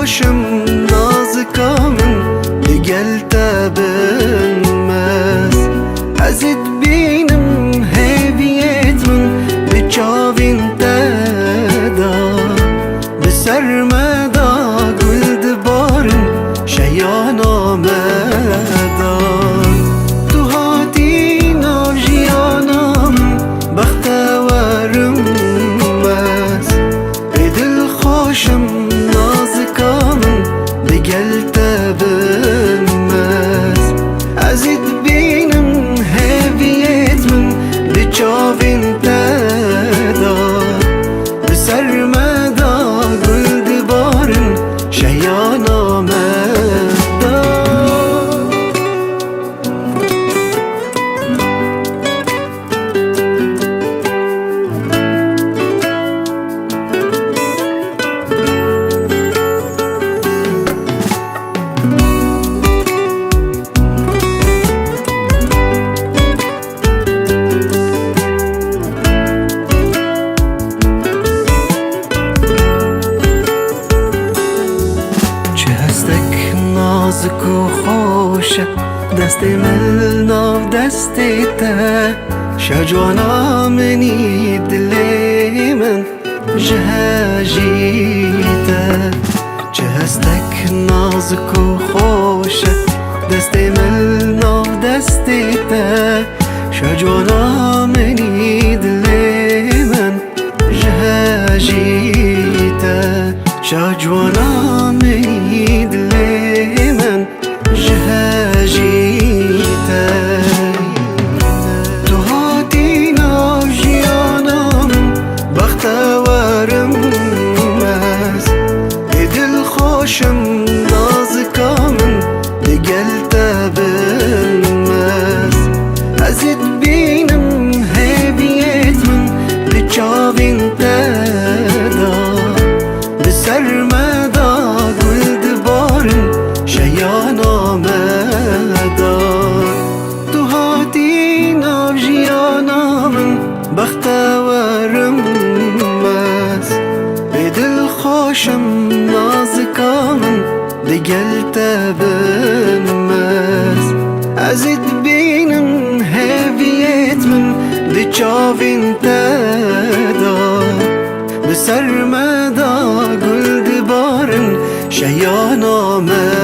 خوشم نازکامن دگل تبنمس ازت بینم هویت من بچاوین تدا بسرمدا گل دبارن شیان آمدان تو هاتی ناجیانم بختورم مس بدل خوشم دگل تبنمس ازت بینم هویت من بچاوین تدا بسرمدا گل دبارن شیان نازک و خوشه دست من ناو دستیته شجوانا منی دلی من جهجیته چه هستک نازک و خوشه دست من ناو دستیته شجوانا منی دلی من جهجیته شجوانا منی دلی من جهجیته تو هاتی ناجیانم بختورم مس دل خوشم نازکامن دگل تبنمس ازت بینم هویت من بچاوین تدا بسرمدا گل دبارن شیان آمدان تو هاتی ناجیانم بختورم مس بدل خوشم نازکامن دگل تبنمس ازت بینم هویت من بچاوین تدا بسرمدا گل دبارن شیان آمد